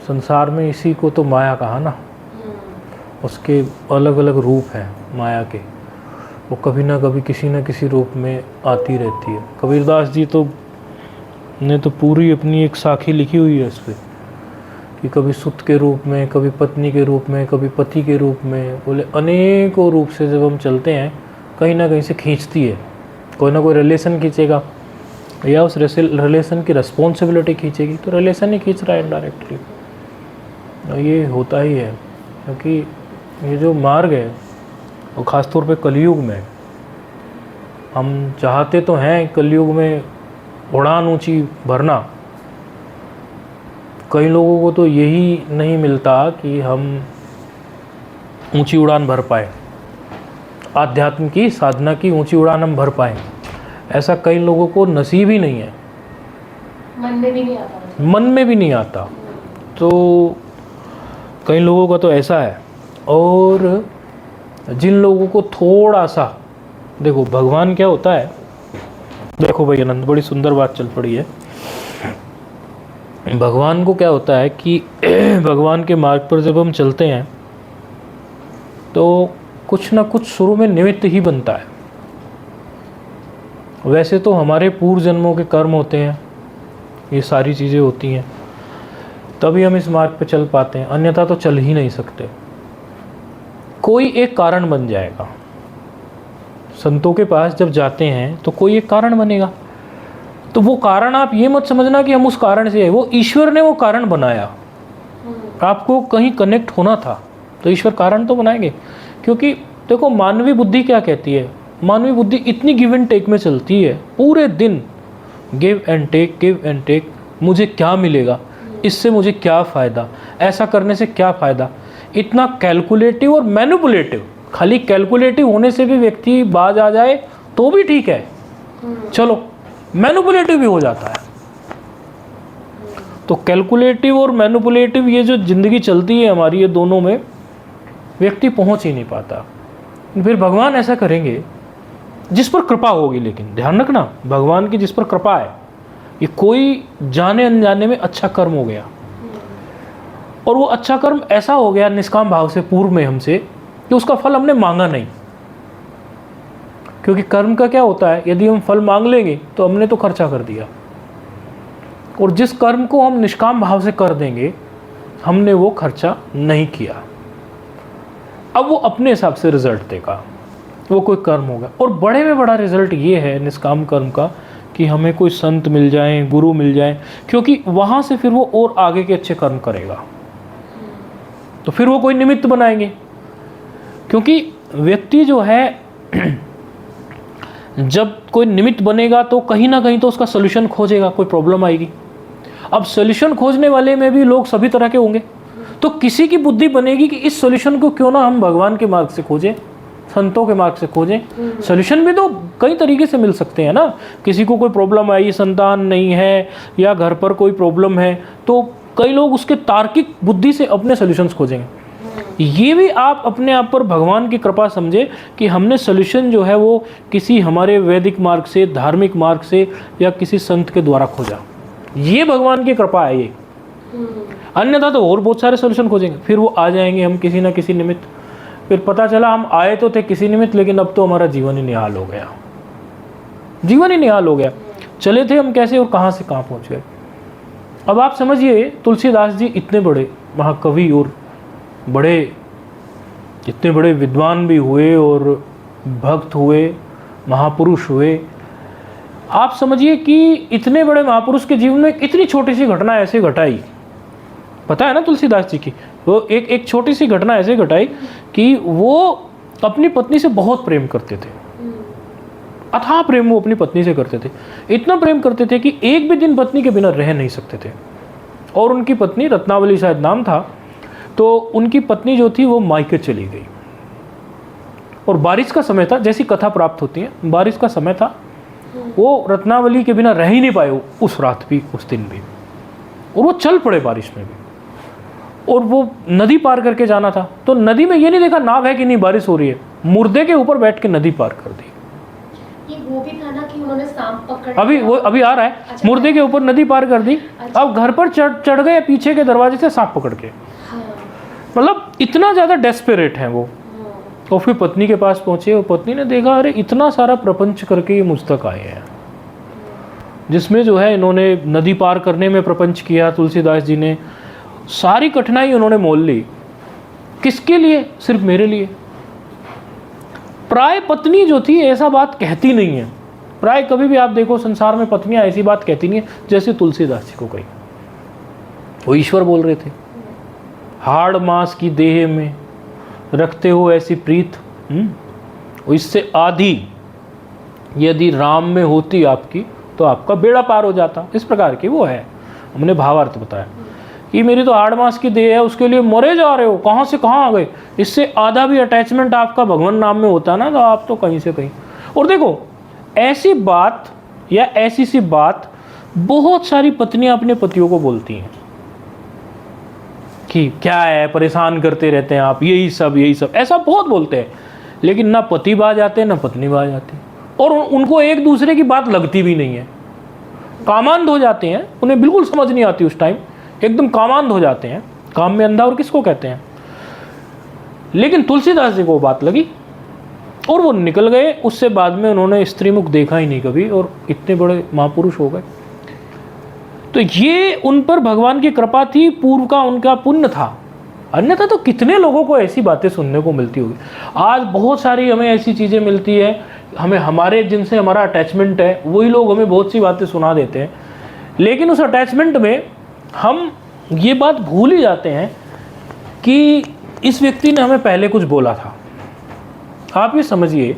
संसार में इसी को तो माया कहा ना। उसके अलग अलग रूप हैं माया के, वो कभी ना कभी किसी न किसी रूप में आती रहती है। कबीरदास जी तो ने तो पूरी अपनी एक साखी लिखी हुई है इस पर, कि कभी सुत के रूप में, कभी पत्नी के रूप में, कभी पति के रूप में, बोले अनेकों रूप से जब हम चलते हैं कहीं ना कहीं से खींचती है। कोई ना कोई रिलेशन खींचेगा या उस रिलेशन की रिस्पॉन्सिबिलिटी खींचेगी, तो रिलेशन ही खींच रहा है इनडायरेक्टली। ये होता ही है, क्योंकि ये जो मार्ग है वो ख़ासतौर पे कलयुग में, हम चाहते तो हैं कलयुग में उड़ान ऊंची भरना, कई लोगों को तो यही नहीं मिलता कि हम ऊंची उड़ान भर पाए, आध्यात्म की साधना की ऊंची उड़ान हम भर पाए। ऐसा कई लोगों को नसीब ही नहीं है, मन में भी नहीं आता। मन में भी नहीं आता। तो कई लोगों का तो ऐसा है। और जिन लोगों को थोड़ा सा, देखो भगवान क्या होता है, देखो भाई अनंत, बड़ी सुंदर बात चल पड़ी है। भगवान को क्या होता है कि भगवान के मार्ग पर जब हम चलते हैं तो कुछ ना कुछ शुरू में निमित्त ही बनता है। वैसे तो हमारे पूर्व जन्मों के कर्म होते हैं, ये सारी चीज़ें होती हैं, तभी हम इस मार्ग पर चल पाते हैं, अन्यथा तो चल ही नहीं सकते। कोई एक कारण बन जाएगा। संतों के पास जब जाते हैं तो कोई एक कारण बनेगा, तो वो कारण आप ये मत समझना कि हम उस कारण से है, वो ईश्वर ने वो कारण बनाया। आपको कहीं कनेक्ट होना था तो ईश्वर कारण तो बनाएंगे। क्योंकि देखो मानवीय बुद्धि क्या कहती है, मानवीय बुद्धि इतनी गिव एंड टेक में चलती है पूरे दिन, give and take, give and take. मुझे क्या मिलेगा, इससे मुझे क्या फ़ायदा, ऐसा करने से क्या फ़ायदा, इतना कैलकुलेटिव और मैनिपुलेटिव। खाली कैलकुलेटिव होने से भी व्यक्ति बाज आ जाए तो भी ठीक है, चलो मैनिपुलेटिव भी हो जाता है। तो कैलकुलेटिव और मैनिपुलेटिव ये जो ज़िंदगी चलती है हमारी, ये दोनों में व्यक्ति पहुंच ही नहीं पाता। फिर भगवान ऐसा करेंगे जिस पर कृपा होगी, लेकिन ध्यान रखना भगवान की जिस पर कृपा है, ये कोई जाने अनजाने में अच्छा कर्म हो गया और वो अच्छा कर्म ऐसा हो गया निष्काम भाव से पूर्व में हमसे कि उसका फल हमने मांगा नहीं। क्योंकि कर्म का क्या होता है, यदि हम फल मांग लेंगे तो हमने तो खर्चा कर दिया, और जिस कर्म को हम निष्काम भाव से कर देंगे हमने वो खर्चा नहीं किया, अब वो अपने हिसाब से रिजल्ट देगा, वो कोई कर्म होगा। और बड़े में बड़ा रिजल्ट ये है निष्काम कर्म का कि हमें कोई संत मिल जाए, गुरु मिल जाए, क्योंकि वहाँ से फिर वो और आगे के अच्छे कर्म करेगा, तो फिर वो कोई निमित्त बनाएंगे। क्योंकि व्यक्ति जो है जब कोई निमित्त बनेगा तो कहीं ना कहीं तो उसका सोल्यूशन खोजेगा, कोई प्रॉब्लम आएगी। अब सोल्यूशन खोजने वाले में भी लोग सभी तरह के होंगे, तो किसी की बुद्धि बनेगी कि इस सोल्यूशन को क्यों ना हम भगवान के मार्ग से खोजें, संतों के मार्ग से खोजें। सोल्यूशन भी तो कई तरीके से मिल सकते हैं ना। किसी को कोई प्रॉब्लम आई, संतान नहीं है या घर पर कोई प्रॉब्लम है, तो कई लोग उसके तार्किक बुद्धि से अपने सोल्यूशंस खोजेंगे। ये भी आप अपने आप पर भगवान की कृपा समझे कि हमने सोल्यूशन जो है वो किसी हमारे वैदिक मार्ग से, धार्मिक मार्ग से या किसी संत के द्वारा खोजा, ये भगवान की कृपा है ये। अन्यथा तो और बहुत सारे सोल्यूशन खोजेंगे, फिर वो आ जाएंगे हम किसी ना किसी निमित्त, फिर पता चला हम आए तो थे किसी निमित्त, लेकिन अब तो हमारा जीवन ही निहाल हो गया, जीवन ही निहाल हो गया। चले थे हम कैसे और कहाँ से कहाँ पहुँच गए। अब आप समझिए तुलसीदास जी इतने बड़े महाकवि और बड़े, इतने बड़े विद्वान भी हुए और भक्त हुए, महापुरुष हुए। आप समझिए कि इतने बड़े महापुरुष के जीवन में इतनी छोटी सी घटना ऐसे घटाई, पता है ना तुलसीदास जी की, वो एक छोटी सी घटना ऐसे घटाई कि वो अपनी पत्नी से बहुत प्रेम करते थे, अथाह प्रेम वो अपनी पत्नी से करते थे। इतना प्रेम करते थे कि एक भी दिन पत्नी के बिना रह नहीं सकते थे। और उनकी पत्नी रत्नावली शायद नाम था, तो उनकी पत्नी जो थी वो मायके चली गई, और बारिश का समय था, जैसी कथा प्राप्त होती है, बारिश का समय था, वो रत्नावली के बिना रह ही नहीं पाए उस रात भी, उस दिन भी, और वो चल पड़े बारिश में भी। और वो नदी पार करके जाना था, तो नदी में ये नहीं देखा नाव है कि नहीं, बारिश हो रही है, मुर्दे के ऊपर बैठ के नदी पार कर दी। ये वो भी था ना कि उन्होंने सांप पकड़ अभी आ रहा है। अच्छा। मुर्दे के ऊपर नदी पार कर दी, अच्छा। अब घर पर चढ़ गए पीछे के दरवाजे से सांप पकड़ के। हाँ। मतलब इतना ज़्यादा डेस्परेट हैं वो। हाँ। और फिर पत्नी के पास पहुंचे और पत्नी ने देखा अरे इतना सारा प्रपंच करके ये मुझ तक आए हैं, जिसमें जो है इन्होंने नदी पार करने में प्रपंच किया, तुलसीदास जी ने सारी कठिनाई उन्होंने मोल ली। किसके लिए? सिर्फ मेरे लिए। प्राय पत्नी जो थी ऐसा बात कहती नहीं है। प्राय कभी भी आप देखो संसार में पत्नियां ऐसी बात कहती नहीं है जैसे तुलसीदास जी को कही। वो ईश्वर बोल रहे थे, हाड़ मास की देह में रखते हो ऐसी प्रीत, इससे आधी यदि राम में होती आपकी तो आपका बेड़ा पार हो जाता। इस प्रकार की वो है। हमने भावार्थ बताया कि मेरी तो हाड़ मास की देह है, उसके लिए मरे जा रहे हो, कहाँ से कहाँ आ गए। इससे आधा भी अटैचमेंट आपका भगवान नाम में होता ना तो आप तो कहीं से कहीं। और देखो ऐसी बात या ऐसी सी बात बहुत सारी पत्नियां अपने पतियों को बोलती हैं कि क्या है परेशान करते रहते हैं आप, यही सब ऐसा बहुत बोलते हैं। लेकिन ना पति बाज आते ना पत्नी बाज आती, और उनको एक दूसरे की बात लगती भी नहीं है। कामांध हो जाते हैं, उन्हें बिल्कुल समझ नहीं आती उस टाइम, एकदम कामांध हो जाते हैं। काम में अंधा और किसको कहते हैं। लेकिन तुलसीदास जी को वो बात लगी और वो निकल गए। उससे बाद में उन्होंने स्त्री मुख देखा ही नहीं कभी, और इतने बड़े महापुरुष हो गए। तो ये उन पर भगवान की कृपा थी, पूर्व का उनका पुण्य था। अन्यथा तो कितने लोगों को ऐसी बातें सुनने को मिलती होगी। आज बहुत सारी हमें ऐसी चीज़ें मिलती है, हमें हमारे जिनसे हमारा अटैचमेंट है वही लोग हमें बहुत सी बातें सुना देते हैं। लेकिन उस अटैचमेंट में हम ये बात भूल ही जाते हैं कि इस व्यक्ति ने हमें पहले कुछ बोला था। आप ये समझिए,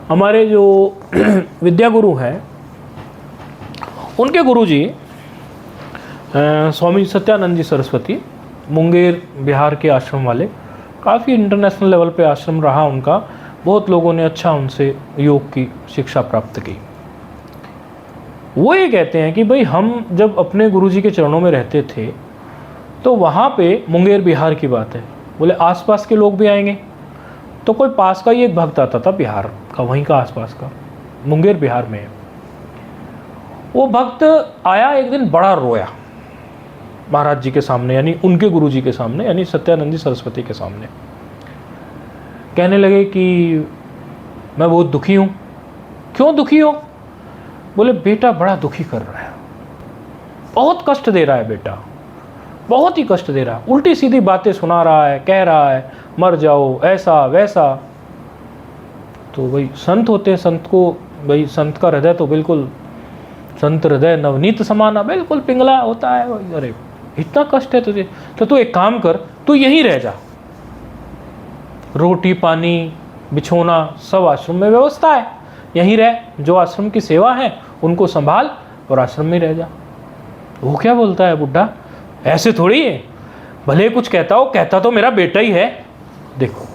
हमारे जो विद्या गुरु हैं उनके गुरुजी स्वामी सत्यानंद जी सरस्वती, मुंगेर बिहार के आश्रम वाले, काफ़ी इंटरनेशनल लेवल पे आश्रम रहा उनका। बहुत लोगों ने अच्छा उनसे योग की शिक्षा प्राप्त की। वो ये कहते हैं कि भाई हम जब अपने गुरुजी के चरणों में रहते थे तो वहाँ पे, मुंगेर बिहार की बात है, बोले आसपास के लोग भी आएंगे। तो कोई पास का ही एक भक्त आता था बिहार का, वहीं का आसपास का, मुंगेर बिहार में है। वो भक्त आया एक दिन, बड़ा रोया महाराज जी के सामने, यानी उनके गुरुजी के सामने, यानी सत्यानंद जी सरस्वती के सामने। कहने लगे कि मैं बहुत दुखी हूँ। क्यों दुखी हो? बोले बेटा बड़ा दुखी कर रहा है, बहुत कष्ट दे रहा है बेटा, बहुत ही कष्ट दे रहा है, उल्टी सीधी बातें सुना रहा है, कह रहा है मर जाओ, ऐसा वैसा। तो भाई संत होते हैं, संत को भाई, संत का हृदय तो बिल्कुल, संत हृदय नवनीत समाना, बिल्कुल पिंगला होता है। अरे इतना कष्ट है तुझे, तो तू एक काम कर, तू यहीं रह जा, रोटी पानी बिछोना सब आश्रम में व्यवस्था है, यहीं रह, जो आश्रम की सेवा है उनको संभाल और आश्रम में रह जा। वो क्या बोलता है बुड्ढा, ऐसे थोड़ी है, भले कुछ कहता हो, कहता तो मेरा बेटा ही है। देखो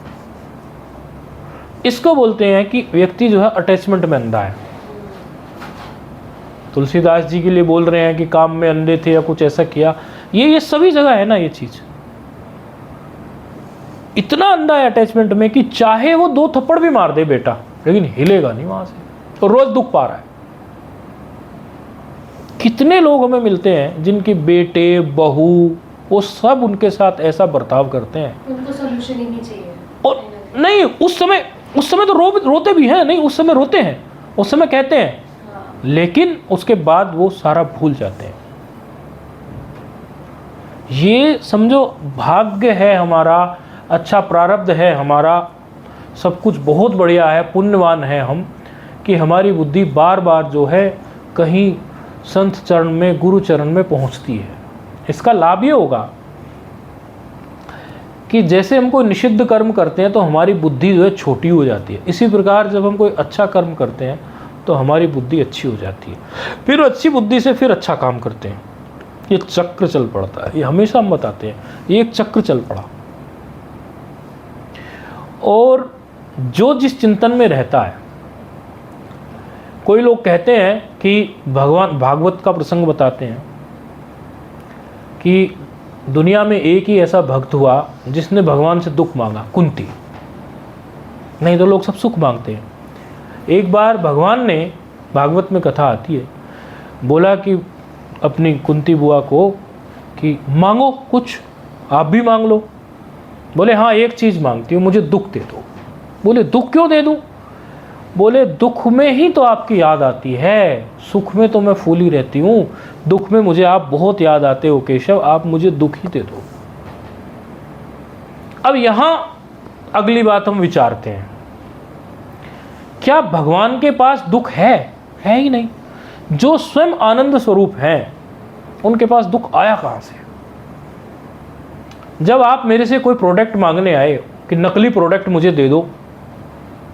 इसको बोलते हैं कि व्यक्ति जो है अटैचमेंट में अंधा है। तुलसीदास जी के लिए बोल रहे हैं कि काम में अंधे थे या कुछ ऐसा किया, ये सभी जगह है ना ये चीज। इतना अंधा है अटैचमेंट में कि चाहे वो 2 थप्पड़ भी मार दे बेटा, लेकिन हिलेगा नहीं वहां से, और रोज दुख पा रहा है। कितने लोग हमें मिलते हैं जिनके बेटे बहू वो सब उनके साथ ऐसा बर्ताव करते हैं, उनको सॉल्यूशन ही नहीं चाहिए। और नहीं उस समय तो रोते भी हैं, नहीं उस समय रोते हैं, उस समय कहते हैं, लेकिन उसके बाद वो सारा भूल जाते हैं। ये समझो भाग्य है हमारा, अच्छा प्रारब्ध है हमारा, सब कुछ बहुत बढ़िया है, पुण्यवान है हम, कि हमारी बुद्धि बार बार जो है कहीं संत चरण में, गुरु चरण में पहुंचती है। इसका लाभ ये होगा कि जैसे हम कोई निषिद्ध कर्म करते हैं तो हमारी बुद्धि जो है छोटी हो जाती है, इसी प्रकार जब हम कोई अच्छा कर्म करते हैं तो हमारी बुद्धि अच्छी हो जाती है, फिर अच्छी बुद्धि से फिर अच्छा काम करते हैं। ये चक्र चल पड़ता है, ये हमेशा हम बताते हैं, ये एक चक्र चल पड़ा। और जो जिस चिंतन में रहता है, कोई लोग कहते हैं कि भगवान भागवत का प्रसंग बताते हैं कि दुनिया में एक ही ऐसा भक्त हुआ जिसने भगवान से दुख मांगा, कुंती, नहीं तो लोग सब सुख मांगते हैं। एक बार भगवान ने, भागवत में कथा आती है, बोला कि अपनी कुंती बुआ को कि मांगो कुछ, आप भी मांग लो। बोले हाँ एक चीज़ मांगती हूँ, मुझे दुख दे दो। बोले दुख क्यों दे दूँ? बोले दुख में ही तो आपकी याद आती है, सुख में तो मैं फूली रहती हूँ, दुख में मुझे आप बहुत याद आते हो केशव, आप मुझे दुख ही दे दो। अब यहाँ अगली बात हम विचारते हैं, क्या भगवान के पास दुख है? है ही नहीं। जो स्वयं आनंद स्वरूप हैं उनके पास दुख आया कहाँ से? जब आप मेरे से कोई प्रोडक्ट मांगने आए कि नकली प्रोडक्ट मुझे दे दो,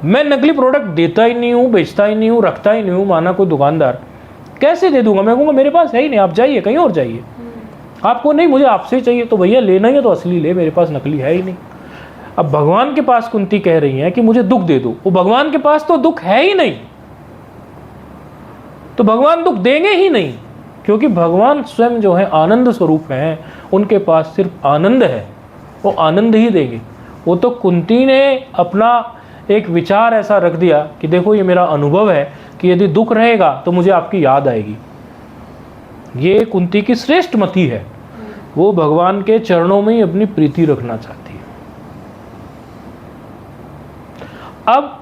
मैं नकली प्रोडक्ट देता ही नहीं हूँ, बेचता ही नहीं हूँ, रखता ही नहीं हूँ, माना कोई दुकानदार, कैसे दे दूंगा? मैं कहूँगा मेरे पास है ही नहीं, आप जाइए कहीं और जाइए। आपको नहीं, मुझे आपसे ही चाहिए, तो भैया लेना ही है तो असली ले, मेरे पास नकली है ही नहीं। अब भगवान के पास कुंती कह रही हैं कि मुझे दुख दे दो, वो भगवान के पास तो दुख है ही नहीं, तो भगवान दुख देंगे ही नहीं, क्योंकि भगवान स्वयं जो है आनंद स्वरूप हैं, उनके पास सिर्फ आनंद है, वो आनंद ही देंगे। वो तो कुंती ने अपना एक विचार ऐसा रख दिया कि देखो ये मेरा अनुभव है कि यदि दुख रहेगा तो मुझे आपकी याद आएगी। ये कुंती की श्रेष्ठ मति है, वो भगवान के चरणों में ही अपनी प्रीति रखना चाहती है। अब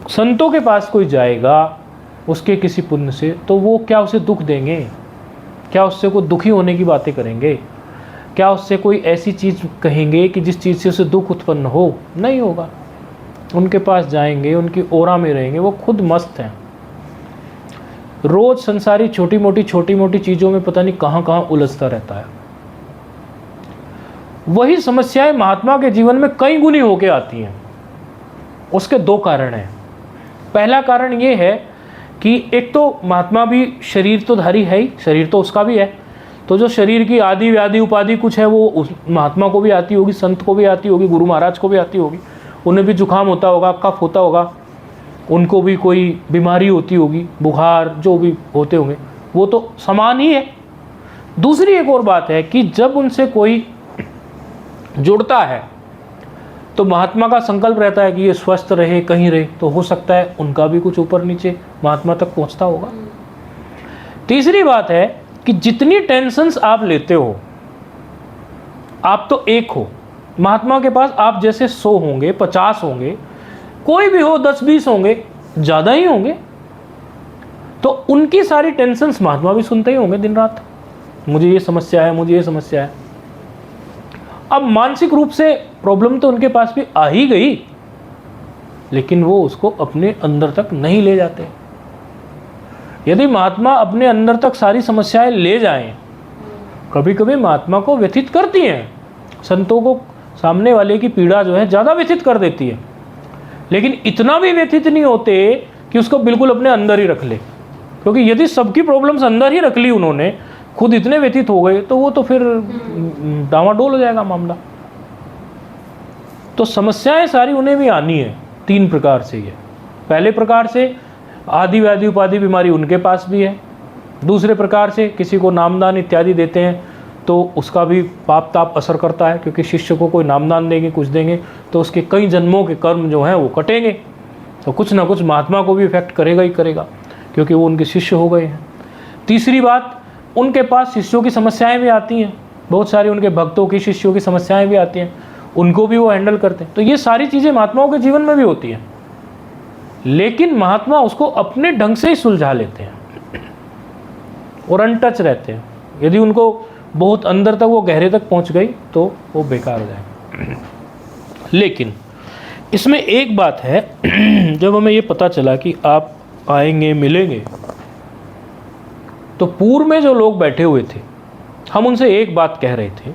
संतों के पास कोई जाएगा उसके किसी पुण्य से, तो वो क्या उसे दुख देंगे? क्या उससे कोई दुखी होने की बातें करेंगे? क्या उससे कोई ऐसी चीज़ कहेंगे कि जिस चीज़ से उसे दुख उत्पन्न हो? नहीं होगा। उनके पास जाएंगे, उनकी ओरा में रहेंगे, वो खुद मस्त हैं। रोज संसारी छोटी मोटी चीज़ों में पता नहीं कहाँ कहाँ उलझता रहता है। वही समस्याएं महात्मा के जीवन में कई गुनी होके आती हैं। उसके दो कारण हैं। पहला कारण ये है कि एक तो महात्मा भी शरीर तो धारी है ही, शरीर तो उसका भी है, तो जो शरीर की आदि व्याधि उपाधि कुछ है वो उस महात्मा को भी आती होगी, संत को भी आती होगी, गुरु महाराज को भी आती होगी। उन्हें भी जुकाम होता होगा, कफ होता होगा, उनको भी कोई बीमारी होती होगी, बुखार जो भी होते होंगे, वो तो समान ही है। दूसरी एक और बात है कि जब उनसे कोई जुड़ता है तो महात्मा का संकल्प रहता है कि ये स्वस्थ रहे, कहीं रहे, तो हो सकता है उनका भी कुछ ऊपर नीचे महात्मा तक पहुंचता होगा। तीसरी बात है कि जितनी टेंशन्स आप लेते हो, आप तो एक हो, महात्मा के पास आप जैसे 100 होंगे, 50 होंगे, कोई भी हो, 10-20 होंगे, ज़्यादा ही होंगे, तो उनकी सारी टेंशन्स महात्मा भी सुनते ही होंगे दिन रात। मुझे ये समस्या है, मुझे ये समस्या है। अब मानसिक रूप से प्रॉब्लम तो उनके पास भी आ ही गई, लेकिन वो उसको अपने अंदर तक नहीं ले जाते। यदि महात्मा अपने अंदर तक सारी समस्याएं ले जाएं, कभी कभी महात्मा को व्यथित करती हैं, संतों को सामने वाले की पीड़ा जो है ज़्यादा व्यथित कर देती है, लेकिन इतना भी व्यथित नहीं होते कि उसको बिल्कुल अपने अंदर ही रख ले, क्योंकि यदि सबकी प्रॉब्लम्स अंदर ही रख ली उन्होंने, खुद इतने व्यथित हो गए, तो वो तो फिर डामाडोल हो जाएगा मामला। तो समस्याएं सारी उन्हें भी आनी है 3 प्रकार से। ये पहले प्रकार से आदि व्याधि उपाधि बीमारी उनके पास भी है। दूसरे प्रकार से किसी को नामदान इत्यादि देते हैं तो उसका भी पाप ताप असर करता है, क्योंकि शिष्य को कोई नामदान देंगे, कुछ देंगे, तो उसके कई जन्मों के कर्म जो हैं वो कटेंगे, तो कुछ ना कुछ महात्मा को भी इफेक्ट करेगा ही करेगा, क्योंकि वो उनके शिष्य हो गए हैं। तीसरी बात, उनके पास शिष्यों की समस्याएं भी आती हैं, बहुत सारी उनके भक्तों की, शिष्यों की समस्याएं भी आती हैं, उनको भी वो हैंडल करते हैं। तो ये सारी चीज़ें महात्माओं के जीवन में भी होती हैं, लेकिन महात्मा उसको अपने ढंग से ही सुलझा लेते हैं और अनटच रहते हैं। यदि उनको बहुत अंदर तक, वो गहरे तक पहुंच गई तो वो बेकार हो जाए। लेकिन इसमें एक बात है, जब हमें ये पता चला कि आप आएंगे, मिलेंगे, तो पूर्व में जो लोग बैठे हुए थे, हम उनसे एक बात कह रहे थे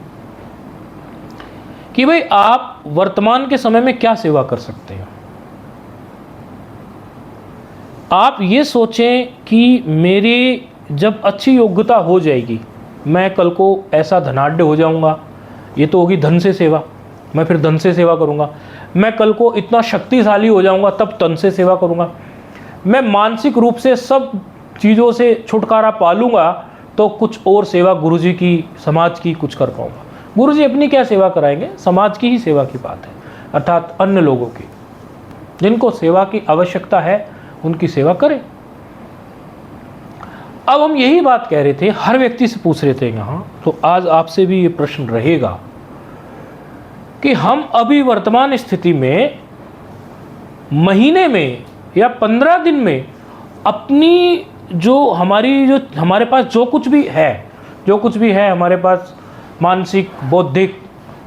कि भाई आप वर्तमान के समय में क्या सेवा कर सकते हैं। आप ये सोचें कि मेरी जब अच्छी योग्यता हो जाएगी, मैं कल को ऐसा धनाढ्य हो जाऊंगा, ये तो होगी धन से सेवा, मैं फिर धन से सेवा करूंगा। मैं कल को इतना शक्तिशाली हो जाऊंगा, तब तन से सेवा करूंगा। मैं मानसिक रूप से सब चीज़ों से छुटकारा पा लूँगा, तो कुछ और सेवा गुरुजी की, समाज की कुछ कर पाऊँगा। गुरुजी अपनी क्या सेवा कराएंगे, समाज की ही सेवा की बात है, अर्थात अन्य लोगों की। जिनको सेवा की आवश्यकता है उनकी सेवा करें। अब हम यही बात कह रहे थे, हर व्यक्ति से पूछ रहे थे यहाँ, तो आज आपसे भी ये प्रश्न रहेगा कि हम अभी वर्तमान स्थिति में महीने में या 15 दिन में अपनी जो हमारे पास जो कुछ भी है हमारे पास, मानसिक बौद्धिक,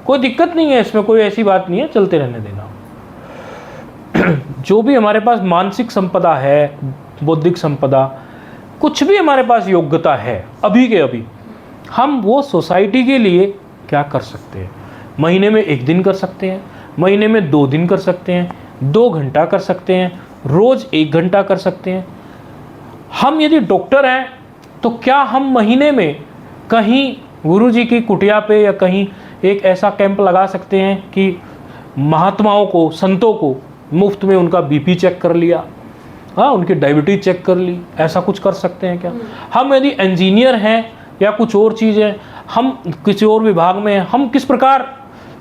कोई दिक्कत नहीं है इसमें, कोई ऐसी बात नहीं है, चलते रहने देना। जो भी हमारे पास मानसिक संपदा है, बौद्धिक संपदा, कुछ भी हमारे पास योग्यता है अभी के अभी, हम वो सोसाइटी के लिए क्या कर सकते हैं? महीने में 1 दिन कर सकते हैं, महीने में 2 दिन कर सकते हैं, 2 घंटा कर सकते हैं, रोज़ 1 घंटा कर सकते हैं। हम यदि डॉक्टर हैं तो क्या हम महीने में कहीं गुरुजी की कुटिया पे या कहीं एक ऐसा कैंप लगा सकते हैं कि महात्माओं को, संतों को मुफ्त में उनका बीपी चेक कर लिया, हाँ, उनकी डायबिटीज चेक कर ली, ऐसा कुछ कर सकते हैं क्या? हम यदि इंजीनियर हैं या कुछ और चीज़ है, हम किसी और विभाग में हैं, हम किस प्रकार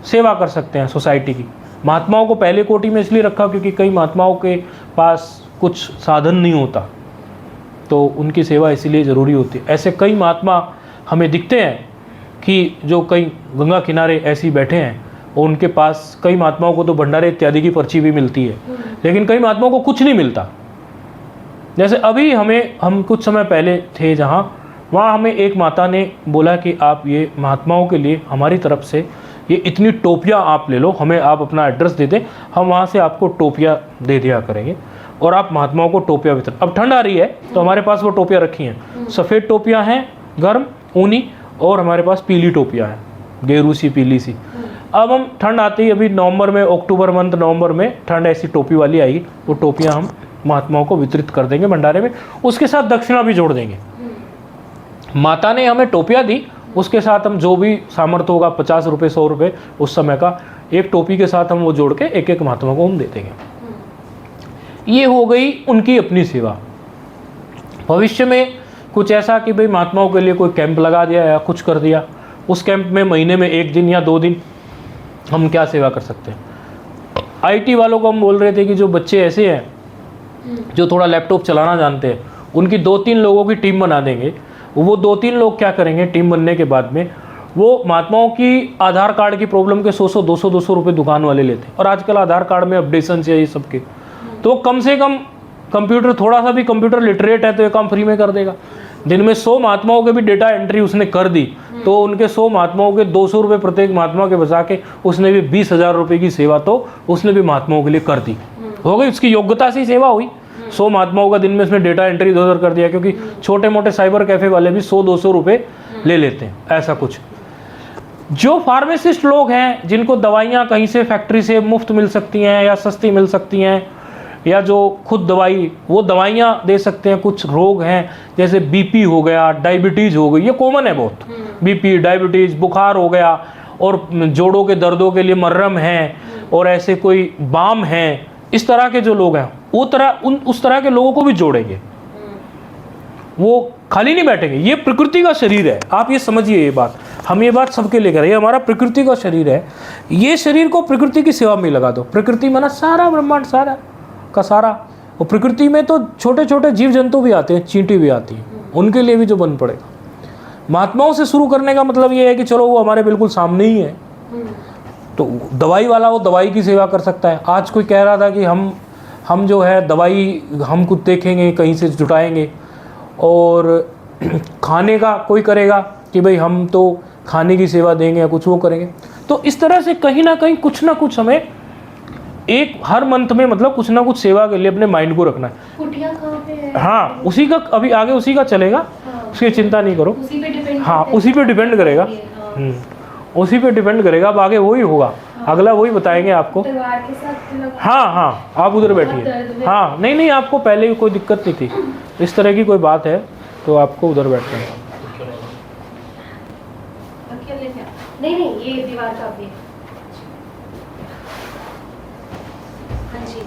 सेवा कर सकते हैं सोसाइटी की? महात्माओं को पहले कोटि में इसलिए रखा क्योंकि कई महात्माओं के पास कुछ साधन नहीं होता, तो उनकी सेवा इसीलिए ज़रूरी होती है। ऐसे कई महात्मा हमें दिखते हैं कि जो कई गंगा किनारे ऐसे ही बैठे हैं और उनके पास, कई महात्माओं को तो भंडारे इत्यादि की पर्ची भी मिलती है, लेकिन कई महात्माओं को कुछ नहीं मिलता। जैसे अभी हम कुछ समय पहले थे जहाँ, वहाँ हमें एक माता ने बोला कि आप ये महात्माओं के लिए हमारी तरफ से ये इतनी टोपियाँ आप ले लो, हमें आप अपना एड्रेस दे दें, हम वहाँ से आपको टोपियाँ दे दिया करेंगे और आप महात्माओं को टोपियाँ वितरण। अब ठंड आ रही है तो हमारे पास वो टोपियाँ रखी हैं, सफ़ेद टोपियाँ हैं गर्म ऊनी, और हमारे पास पीली टोपियाँ हैं, गेरू सी पीली सी। अब हम ठंड आती है, अभी नवंबर में, अक्टूबर मंथ नवंबर में ठंड ऐसी टोपी वाली आएगी, वो टोपियाँ हम महात्माओं को वितरित कर देंगे भंडारे में, उसके साथ दक्षिणा भी जोड़ देंगे। माता ने हमें टोपियाँ दी, उसके साथ हम जो भी सामर्थ्य होगा, 50 रुपये 100 रुपये उस समय का, एक टोपी के साथ हम वो जोड़ के एक एक महात्मा को हम दे देंगे। ये हो गई उनकी अपनी सेवा। भविष्य में कुछ ऐसा कि भाई महात्माओं के लिए कोई कैंप लगा दिया या कुछ कर दिया, उस कैंप में महीने में 1 दिन या 2 दिन हम क्या सेवा कर सकते हैं? IT वालों को हम बोल रहे थे कि जो बच्चे ऐसे हैं जो थोड़ा लैपटॉप चलाना जानते हैं, उनकी 2-3 लोगों की टीम बना देंगे। वो 2-3 लोग क्या करेंगे, टीम बनने के बाद में वो महात्माओं की आधार कार्ड की प्रॉब्लम के 100 200 रुपये दुकान वाले लेते हैं, और आजकल आधार कार्ड में अपडेशन चाहिए सब के, तो कम से कम कंप्यूटर, थोड़ा सा भी कंप्यूटर लिटरेट है तो ये काम फ्री में कर देगा। दिन में 100 महात्माओं के भी डेटा एंट्री उसने कर दी, तो उनके 100 महात्माओं के 200 रुपये प्रत्येक महात्मा के बचा के उसने भी 20,000 रुपये की सेवा तो उसने भी महात्माओं के लिए कर दी। हो गई, उसकी योग्यता से सेवा हुई। 100 महात्माओं का दिन में उसने डेटा एंट्री इधर कर दिया, क्योंकि छोटे मोटे साइबर कैफे वाले भी 100-200 रुपये ले लेते हैं, ऐसा कुछ। जो फार्मासिस्ट लोग हैं, जिनको दवाइयाँ कहीं से फैक्ट्री से मुफ्त मिल सकती हैं या सस्ती मिल सकती हैं, या जो खुद वो दवाइयाँ दे सकते हैं, कुछ रोग हैं जैसे बीपी हो गया, डायबिटीज़ हो गई, ये कॉमन है बहुत, बीपी, डायबिटीज़, बुखार हो गया, और जोड़ों के दर्दों के लिए मर्रम है, और ऐसे कोई बाम हैं, इस तरह के जो लोग हैं उस तरह के लोगों को भी जोड़ेंगे। वो खाली नहीं बैठेंगे, ये प्रकृति का शरीर है, आप ये समझिए ये बात, हम ये बात सबके लिए कर रहे हैं, हमारा प्रकृति का शरीर है, ये शरीर को प्रकृति की सेवा में लगा दो। प्रकृति माना सारा ब्रह्मांड, सारा का सारा, और प्रकृति में तो छोटे छोटे जीव जंतु भी आते हैं, चींटी भी आती है, उनके लिए भी जो बन पड़ेगा। महात्माओं से शुरू करने का मतलब ये है कि चलो वो हमारे बिल्कुल सामने ही है, तो दवाई वाला वो दवाई की सेवा कर सकता है। आज कोई कह रहा था कि हम जो है दवाई हम कुछ देखेंगे कहीं से जुटाएंगे, और खाने का कोई करेगा कि भाई हम तो खाने की सेवा देंगे या कुछ वो करेंगे। तो इस तरह से कहीं ना कहीं कुछ ना कुछ हमें एक हर मंथ में मतलब कुछ ना कुछ सेवा के लिए अपने माइंड को रखना है। कुटिया कहाँ पे है? हाँ, उसी का अभी आगे उसी का चलेगा, हाँ। उसकी चिंता नहीं करो, उसी पे डिपेंड, हाँ उसी पे डिपेंड करेगा, उसी पे डिपेंड करेगा। अब आगे वही होगा, अगला वही बताएंगे आपको। परिवार के साथ मतलब हाँ, आप उधर बैठिए। हाँ, नहीं, आपको पहले भी कोई दिक्कत नहीं थी, इस तरह की कोई बात है तो आपको उधर बैठना है। नहीं, ये दीवार का भी। हाँ जी।